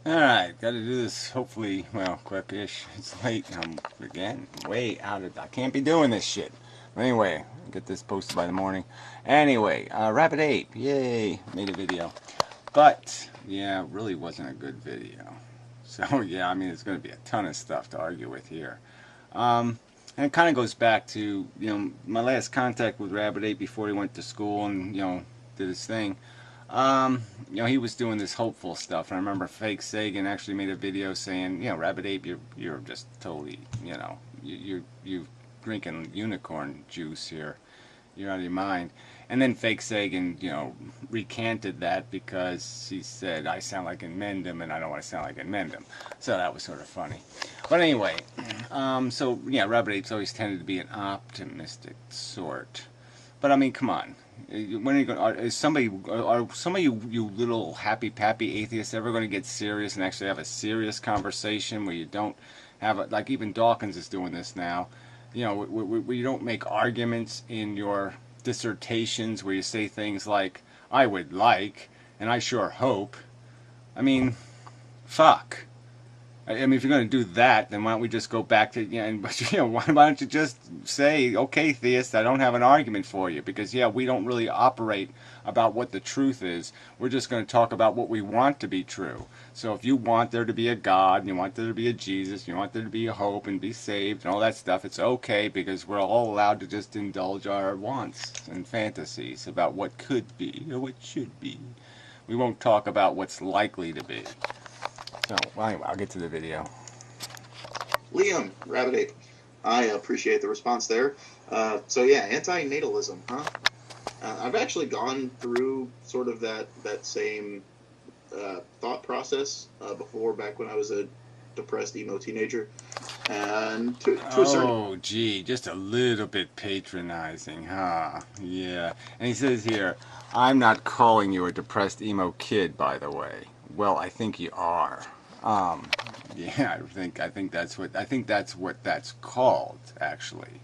Alright, gotta do this hopefully, well, quick-ish. It's late. I'm, again, way out of, I can't be doing this shit. But anyway, I'll get this posted by the morning. Anyway, RabidApe, yay, made a video. But, yeah, it really wasn't a good video. So, yeah, I mean, there's gonna be a ton of stuff to argue with here. And it kind of goes back to, my last contact with RabidApe before he went to school and, did his thing. He was doing this hopeful stuff. And I remember Fake Sagan actually made a video saying, RabidApe, you're just totally, you drinking unicorn juice here. You're out of your mind. And then Fake Sagan, recanted that because he said, I sound like Inmendum and I don't want to sound like Inmendum. So that was sort of funny. But anyway, RabidApe's always tended to be an optimistic sort. But I mean, come on. When are you going? Are some of you little happy pappy atheists ever going to get serious and actually have a serious conversation where you don't have like even Dawkins is doing this now, where you don't make arguments in your dissertations where you say things like I would like and I sure hope. I mean, fuck. I mean, if you're going to do that, then why don't we just go back to, why don't you just say, okay, theist, I don't have an argument for you. Because, we don't really operate about what the truth is. We're just going to talk about what we want to be true. So if you want there to be a God, and you want there to be a Jesus, and you want there to be a hope and be saved and all that stuff, it's okay because we're all allowed to just indulge our wants and fantasies about what could be or what should be. We won't talk about what's likely to be. So, well, anyway, I'll get to the video. Liam, RabidApe, I appreciate the response there. Anti-natalism, huh? I've actually gone through sort of that same thought process before, back when I was a depressed emo teenager. And to a certain... Oh, gee, just a little bit patronizing, huh? Yeah. And he says here, I'm not calling you a depressed emo kid, by the way. Well, I think you are. I think that's what that's called, actually.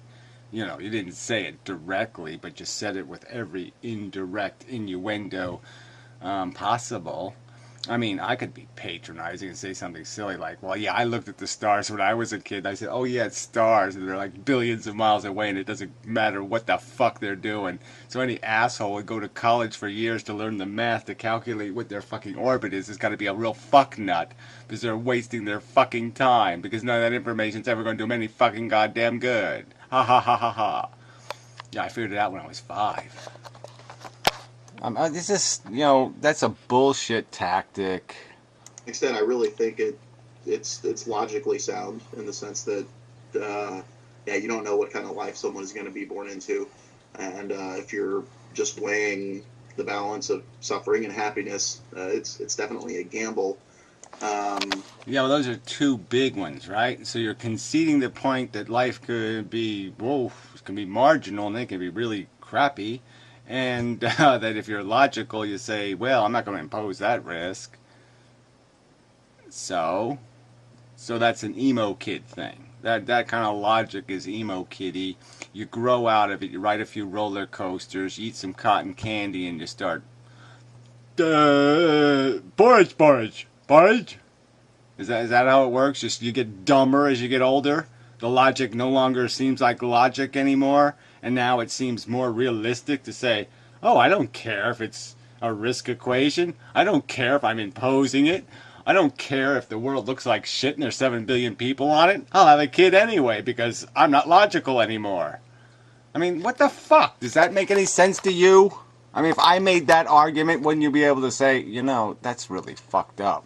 You didn't say it directly, but you said it with every indirect innuendo possible. I mean, I could be patronizing and say something silly like, well, yeah, I looked at the stars when I was a kid. I said, oh, yeah, it's stars, and they're like billions of miles away, and it doesn't matter what the fuck they're doing. So any asshole would go to college for years to learn the math to calculate what their fucking orbit is. It's got to be a real fuck nut, because they're wasting their fucking time, because none of that information's ever going to do them any fucking goddamn good. Ha ha ha ha ha. Yeah, I figured it out when I was 5. This is, that's a bullshit tactic. Extent, I really think it's logically sound in the sense that, you don't know what kind of life someone is going to be born into. And if you're just weighing the balance of suffering and happiness, it's definitely a gamble. Well, those are two big ones, right? So you're conceding the point that life could be, it can be marginal and it can be really crappy. And that if you're logical, you say, well, I'm not going to impose that risk. So that's an emo kid thing. That kind of logic is emo kiddie. You grow out of it, you ride a few roller coasters, you eat some cotton candy, and you start, porridge. Is that how it works? Just you get dumber as you get older? The logic no longer seems like logic anymore, and now it seems more realistic to say, oh, I don't care if it's a risk equation. I don't care if I'm imposing it. I don't care if the world looks like shit and there's 7 billion people on it. I'll have a kid anyway because I'm not logical anymore. I mean, what the fuck? Does that make any sense to you? I mean, if I made that argument, wouldn't you be able to say, that's really fucked up?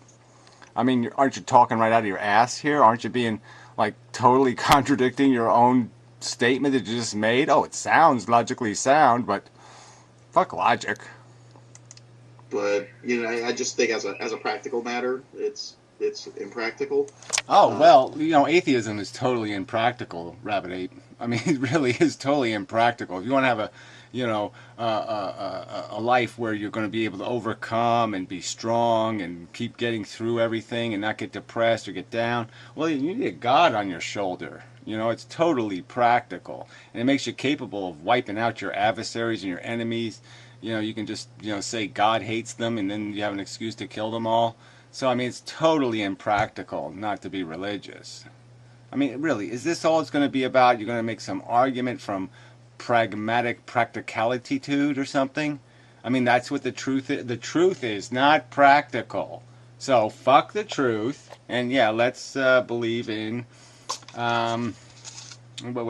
I mean, aren't you talking right out of your ass here? Aren't you being, like, totally contradicting your own statement that you just made? Oh, it sounds logically sound, but fuck logic. But, I just think as a practical matter, it's impractical. Oh, well, atheism is totally impractical, RabidApe. I mean, it really is totally impractical. If you want to have a life where you're going to be able to overcome and be strong and keep getting through everything and not get depressed or get down, well, you need a God on your shoulder. It's totally practical. And it makes you capable of wiping out your adversaries and your enemies. You can just, say God hates them and then you have an excuse to kill them all. So, I mean, it's totally impractical not to be religious. I mean, really, is this all it's going to be about? You're going to make some argument from pragmatic practicality-tude or something? I mean, that's what the truth is. The truth is not practical. So, fuck the truth. And yeah, let's believe in, what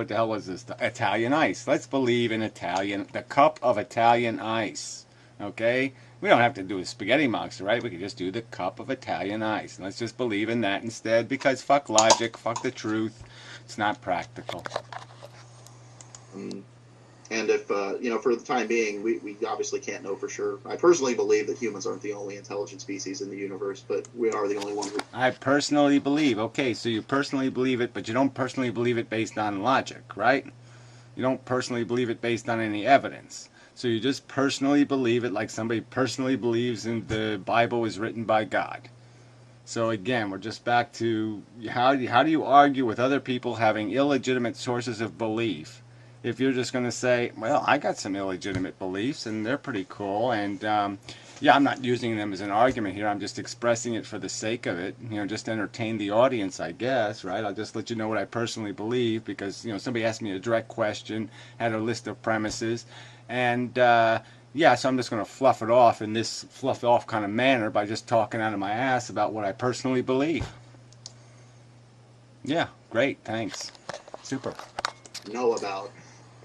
the hell was this? Italian ice. Let's believe in the cup of Italian ice. Okay? We don't have to do a spaghetti monster, right? We could just do the cup of Italian ice. And let's just believe in that instead, because fuck logic, fuck the truth. It's not practical. And if, for the time being, we obviously can't know for sure. I personally believe that humans aren't the only intelligent species in the universe, but we are the only ones. I personally believe. Okay, so you personally believe it, but you don't personally believe it based on logic, right? You don't personally believe it based on any evidence. So you just personally believe it like somebody personally believes in the Bible was written by God. So again, we're just back to how do you argue with other people having illegitimate sources of belief if you're just going to say, well, I got some illegitimate beliefs and they're pretty cool, and yeah, I'm not using them as an argument here. I'm just expressing it for the sake of it. Just entertain the audience, I guess, right? I'll just let you know what I personally believe because, somebody asked me a direct question, had a list of premises, and yeah, so I'm just going to fluff it off in this fluff off kind of manner by just talking out of my ass about what I personally believe. Yeah, great, thanks. Super. Know about.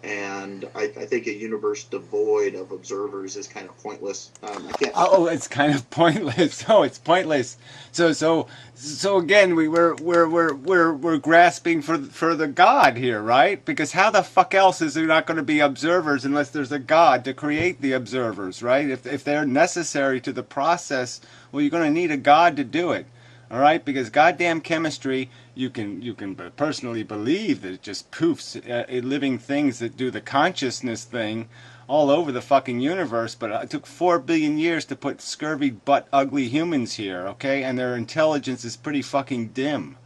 And I think a universe devoid of observers is kind of pointless. I can't. Oh, it's kind of pointless. Oh, it's pointless. So again, we're grasping for the God here, right? Because how the fuck else is there not going to be observers unless there's a God to create the observers, right? If they're necessary to the process, well, you're going to need a God to do it. All right, because goddamn chemistry, you can personally believe that it just poofs living things that do the consciousness thing all over the fucking universe. But it took 4 billion years to put scurvy butt ugly humans here, okay? And their intelligence is pretty fucking dim.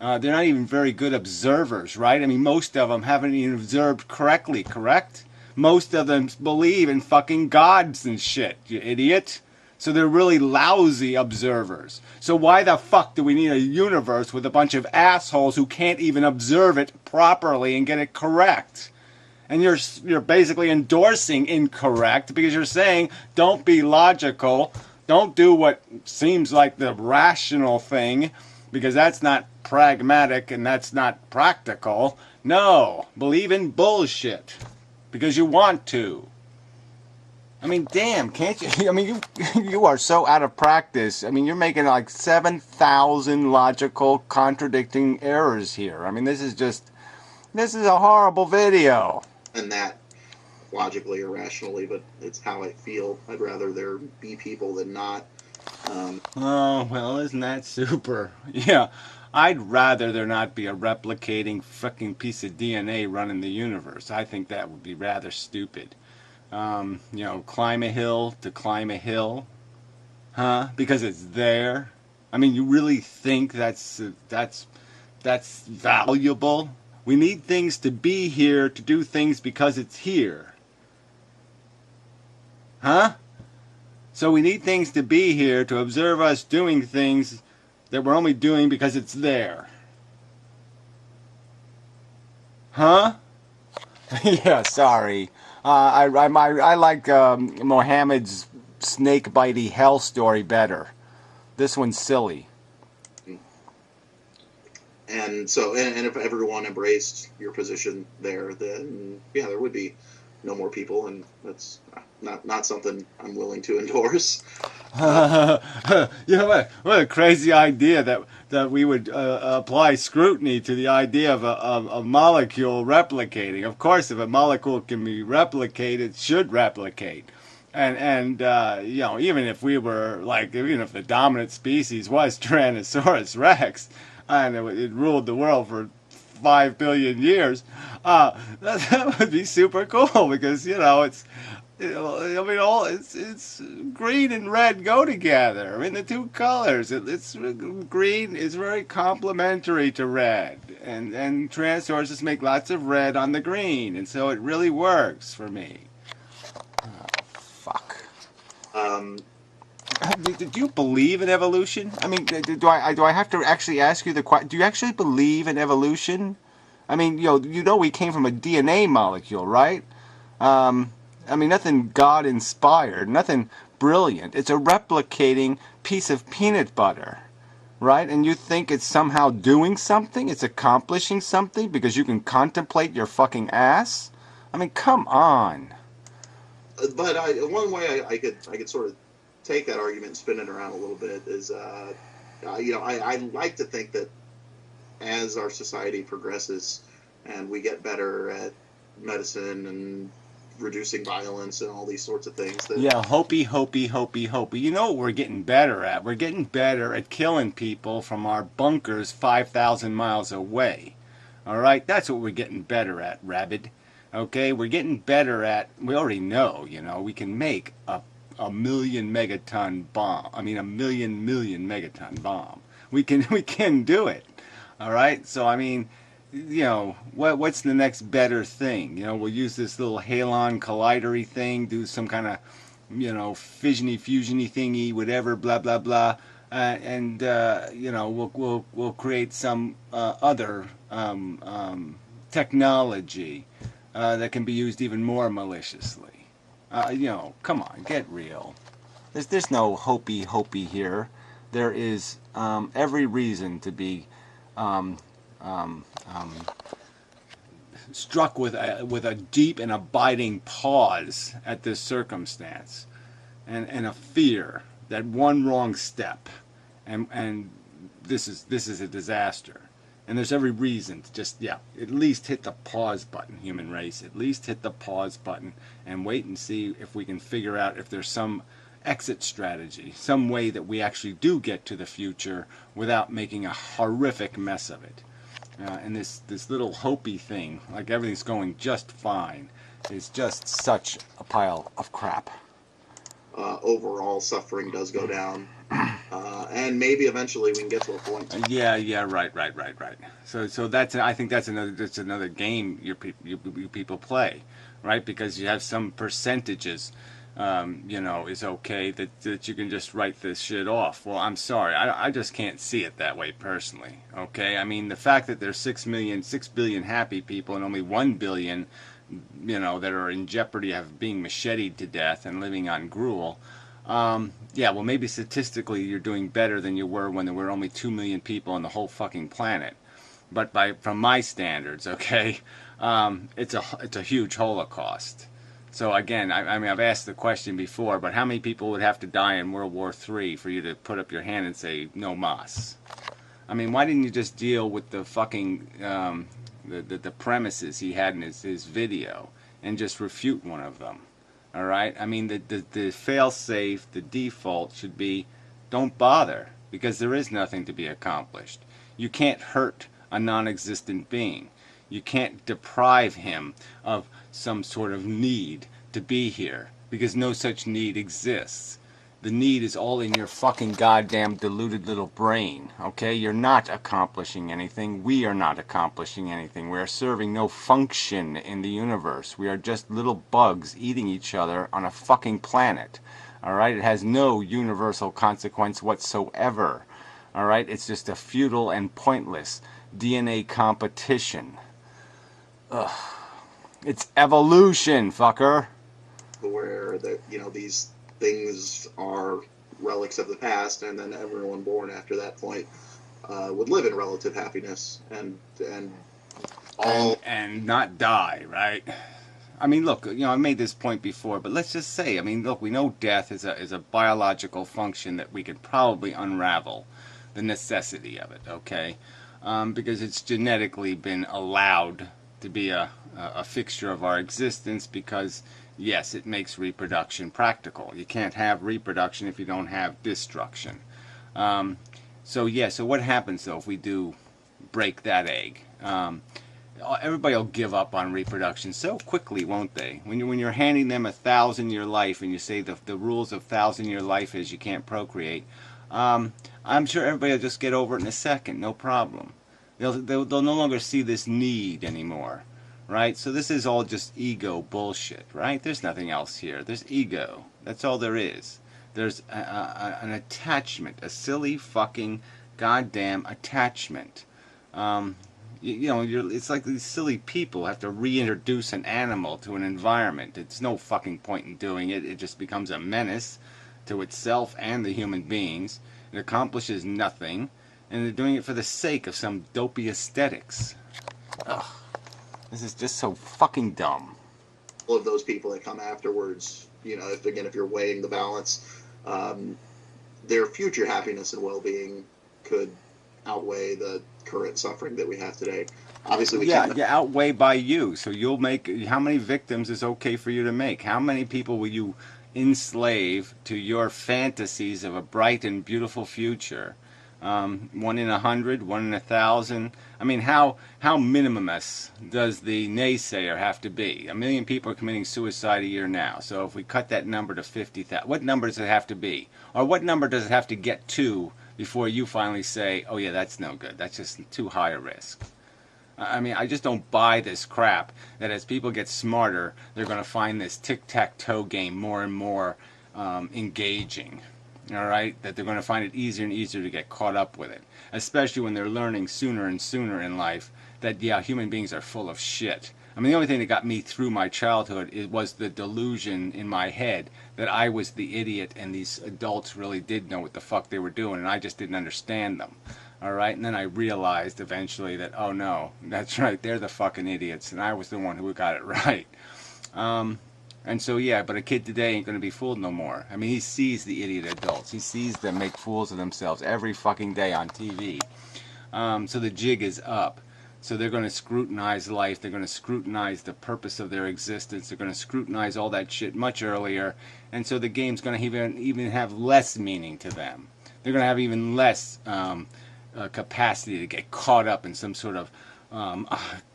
They're not even very good observers, right? I mean, most of them haven't even observed correctly, correct? Most of them believe in fucking gods and shit, you idiot. So they're really lousy observers. So why the fuck do we need a universe with a bunch of assholes who can't even observe it properly and get it correct? And you're basically endorsing incorrect because you're saying don't be logical, don't do what seems like the rational thing because that's not pragmatic and that's not practical. No, believe in bullshit because you want to. I mean, damn, can't you? I mean, you are so out of practice. I mean, you're making like 7,000 logical contradicting errors here. I mean, this is a horrible video. And that logically or rationally, but it's how I feel. I'd rather there be people than not. Oh, well, isn't that super? Yeah, I'd rather there not be a replicating fucking piece of DNA running the universe. I think that would be rather stupid. Climb a hill to climb a hill, huh? Because it's there. I mean, you really think that's valuable? We need things to be here to do things because it's here, huh? So we need things to be here to observe us doing things that we're only doing because it's there, huh? Yeah, sorry. I like Mohammed's snake bitey hell story better. This one's silly. And so, and if everyone embraced your position there, then yeah, there would be no more people, and that's not something I'm willing to endorse. What a crazy idea that we would apply scrutiny to the idea of a molecule replicating. Of course, if a molecule can be replicated, it should replicate. And even if even if the dominant species was Tyrannosaurus Rex, and it ruled the world for 5 billion years, that would be super cool because it's green and red go together. I mean, the two colors. It's green is very complementary to red, and Tyrannosaurus just make lots of red on the green, and so it really works for me. Oh, fuck. Do you believe in evolution? I mean, do I have to actually ask you the question? Do you actually believe in evolution? I mean, we came from a DNA molecule, right? I mean, nothing God inspired, nothing brilliant. It's a replicating piece of peanut butter, right? And you think it's somehow doing something? It's accomplishing something because you can contemplate your fucking ass? I mean, come on. But one way I could sort of take that argument and spin it around a little bit is, I like to think that as our society progresses and we get better at medicine and reducing violence and all these sorts of things. That, Yeah, hopey. You know what we're getting better at? We're getting better at killing people from our bunkers 5,000 miles away. All right? That's what we're getting better at, Rabid. Okay? We're getting better at, we already know, we can make a million megaton bomb. I mean, a million megaton bomb. We can do it. All right? So, I mean, what's the next better thing? We'll use this little halon collidery thing, do some kind of, fissiony, fusiony thingy, whatever, blah blah blah, and we'll create some other technology that can be used even more maliciously. Come on, get real. There's no hopey here. There is every reason to be struck with a deep and abiding pause at this circumstance, and a fear that one wrong step, and this is a disaster. And there's every reason to just at least hit the pause button, human race. At least hit the pause button and wait and see if we can figure out if there's some exit strategy, some way that we actually do get to the future without making a horrific mess of it. And this little hopey thing, like everything's going just fine, is just such a pile of crap. Overall, suffering does go down, and maybe eventually we can get to a point. Right. So I think that's another game you people play, right? Because you have some percentages. Is okay that you can just write this shit off. Well, I'm sorry. I just can't see it that way personally. Okay? I mean, the fact that there's 6 billion happy people and only 1 billion, that are in jeopardy of being macheted to death and living on gruel. Well, maybe statistically you're doing better than you were when there were only 2 million people on the whole fucking planet. But from my standards, okay, it's a huge holocaust. So again, I mean, I've asked the question before, but how many people would have to die in World War III for you to put up your hand and say no mas? I mean, why didn't you just deal with the fucking the premises he had in his video and just refute one of them? All right. I mean, the fail-safe, the default should be don't bother because there is nothing to be accomplished. You can't hurt a non-existent being. You can't deprive him of some sort of need to be here because no such need exists. The need is all in your fucking goddamn deluded little brain, okay? You're not accomplishing anything. We are not accomplishing anything. We are serving no function in the universe. We are just little bugs eating each other on a fucking planet, all right? It has no universal consequence whatsoever, all right? It's just a futile and pointless DNA competition. Ugh. It's evolution, fucker. Where these things are relics of the past, and then everyone born after that point would live in relative happiness and not die, right? I mean, look, I made this point before, but let's just say, I mean, look, we know death is a biological function that we could probably unravel the necessity of it, okay? Because it's genetically been allowed to be a fixture of our existence because, yes, it makes reproduction practical. You can't have reproduction if you don't have destruction. So what happens, though, if we do break that egg? Everybody will give up on reproduction so quickly, won't they? When you're handing them a 1,000-year life and you say the rules of 1,000-year life is you can't procreate, I'm sure everybody will just get over it in a second, no problem. They'll no longer see this need anymore, right? So this is all just ego bullshit, right? There's nothing else here. There's ego. That's all there is. there's an attachment, a silly fucking goddamn attachment. It's like these silly people have to reintroduce an animal to an environment. It's no fucking point in doing it. It just becomes a menace to itself and the human beings. It accomplishes nothing, and they're doing it for the sake of some dopey aesthetics. Ugh. This is just so fucking dumb. All of those people that come afterwards, if you're weighing the balance, their future happiness and well-being could outweigh the current suffering that we have today. Obviously, we can't. Yeah, outweigh by you. So you'll make, how many victims is okay for you to make? How many people will you enslave to your fantasies of a bright and beautiful future? 1 in 100, 1 in 1,000. I mean, how minimumist does the naysayer have to be? 1 million people are committing suicide a year now. So if we cut that number to 50,000, what number does it have to be? Or what number does it have to get to before you finally say, oh yeah, that's no good. That's just too high a risk. I mean, I just don't buy this crap that as people get smarter, they're going to find this tic-tac-toe game more and more engaging. All right, that they're going to find it easier and easier to get caught up with it, especially when they're learning sooner and sooner in life that, yeah, human beings are full of shit. I mean, the only thing that got me through my childhood was the delusion in my head that I was the idiot and these adults really did know what the fuck they were doing, and I just didn't understand them. All right, and then I realized eventually that, oh no, that's right, they're the fucking idiots, and I was the one who got it right. And so, yeah, but a kid today ain't going to be fooled no more. I mean, he sees the idiot adults. He sees them make fools of themselves every fucking day on TV. So the jig is up. So they're going to scrutinize life. They're going to scrutinize the purpose of their existence. They're going to scrutinize all that shit much earlier. And so the game's going to even have less meaning to them. They're going to have even less capacity to get caught up in some sort of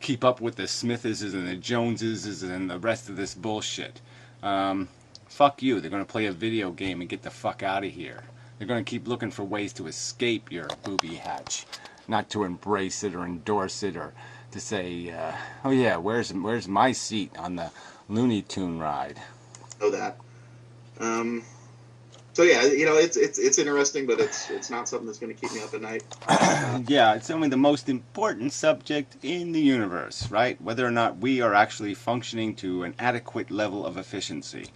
keep up with the Smiths and the Joneses and the rest of this bullshit. Fuck you. They're going to play a video game and get the fuck out of here. They're going to keep looking for ways to escape your booby hatch, not to embrace it or endorse it or to say, oh yeah, where's my seat on the Looney Tune ride? Know that. So yeah, it's interesting, but it's not something that's going to keep me up at night. Yeah, it's only the most important subject in the universe, right? Whether or not we are actually functioning to an adequate level of efficiency.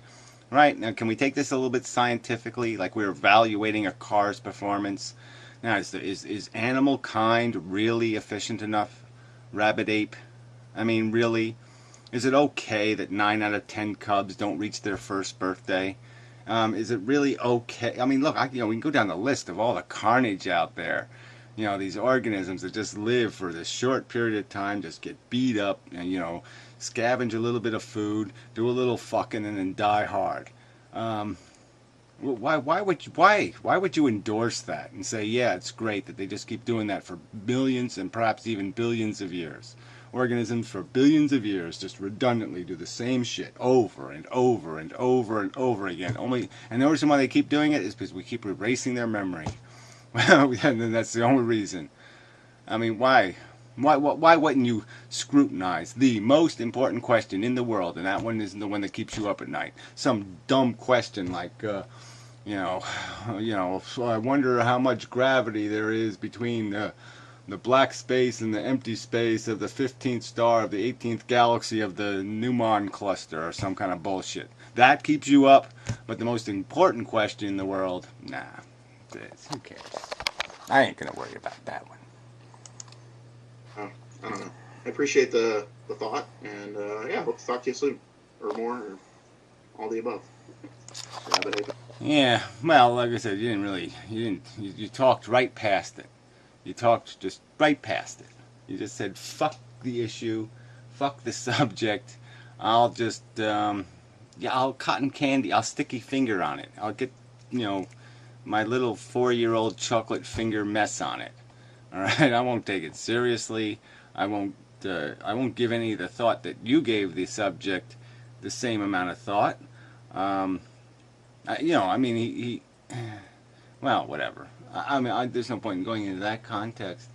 Right? Now, can we take this a little bit scientifically, like we're evaluating a car's performance? Now, is animal kind really efficient enough? RabidApe? I mean, really? Is it okay that 9 out of 10 cubs don't reach their first birthday? Is it really okay? I mean, look, we can go down the list of all the carnage out there. These organisms that just live for this short period of time, just get beat up, and, scavenge a little bit of food, do a little fucking, and then die hard. Why would you endorse that and say, yeah, it's great that they just keep doing that for millions and perhaps even billions of years? Organisms for billions of years just redundantly do the same shit over and over and over and over again. And the reason why they keep doing it is because we keep erasing their memory. And that's the only reason. I mean, why? Why wouldn't you scrutinize the most important question in the world, and that one isn't the one that keeps you up at night? Some dumb question like, I wonder how much gravity there is between the black space and the empty space of the 15th star of the 18th galaxy of the Newman cluster, or some kind of bullshit. That keeps you up, but the most important question in the world, nah, who cares? I ain't gonna worry about that one. I don't know. I appreciate the thought, and hope to talk to you soon, or more, or all the above. Yeah, well, like I said, you talked right past it. You talked just right past it. You just said, fuck the issue, fuck the subject. I'll just, I'll cotton candy, I'll sticky finger on it. I'll get, my little 4-year-old chocolate finger mess on it. All right, I won't take it seriously. I won't give any of the thought that you gave the subject the same amount of thought. Well, whatever. There's no point in going into that context,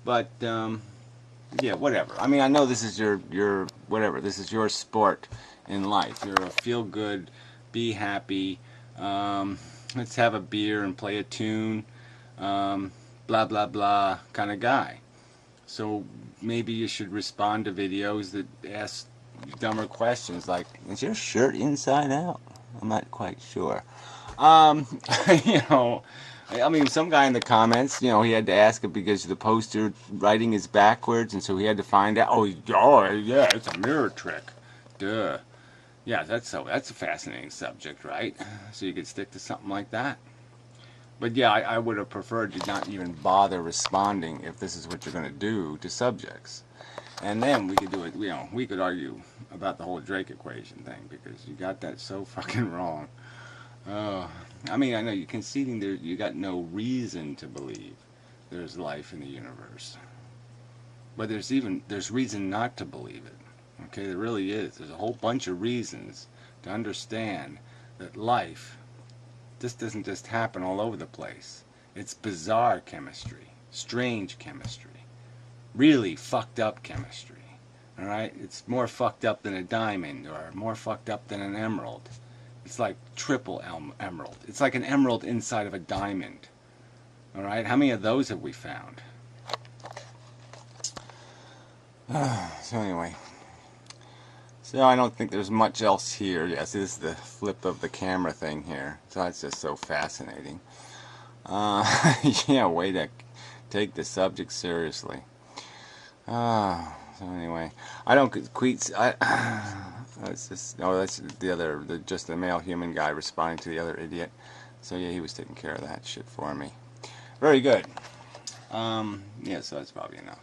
but whatever. I mean, I know this is your whatever. This is your sport in life. You're a feel good, be happy, let's have a beer and play a tune, blah blah blah kind of guy. So maybe you should respond to videos that ask dumber questions like, is your shirt inside out? I'm not quite sure. Um, you know, I mean, some guy in the comments, you know, he had to ask it because the poster writing is backwards, and so he had to find out. Oh, yeah, it's a mirror trick. Duh. Yeah, that's a fascinating subject, right? So you could stick to something like that. But yeah, I would have preferred to not even bother responding if this is what you're going to do to subjects. And then we could do it, you know, we could argue about the whole Drake equation thing because you got that so fucking wrong. I mean, I know you're conceding there, you got no reason to believe there's life in the universe. But there's reason not to believe it. Okay, there really is. There's a whole bunch of reasons to understand that life, this doesn't just happen all over the place. It's bizarre chemistry, strange chemistry, really fucked up chemistry. All right, it's more fucked up than a diamond or more fucked up than an emerald. It's like triple emerald. It's like an emerald inside of a diamond. All right, how many of those have we found? So anyway, so I don't think there's much else here. Yes, this is the flip of the camera thing here. So that's just so fascinating. Yeah, way to take the subject seriously. So anyway, I don't tweets. That's just, oh, that's the other, just the male human guy responding to the other idiot. So yeah, he was taking care of that shit for me. Very good. Yeah, so that's probably enough.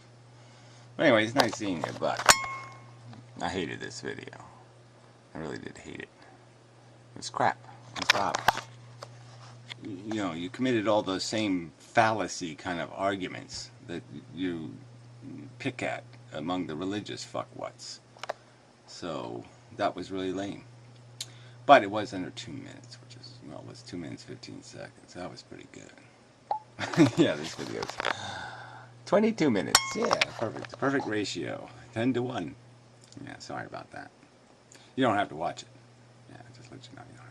But anyway, it's nice seeing you, but I hated this video. I really did hate it. It was crap. It was garbage. You know, you committed all those same fallacy kind of arguments that you pick at among the religious fuckwats. So that was really lame. But it was under 2 minutes, which is, well, it was 2 minutes 15 seconds. That was pretty good. Yeah, this video's 22 minutes. Yeah, perfect. Perfect ratio. 10 to 1. Yeah, sorry about that. You don't have to watch it. Yeah, just let you know you don't have to.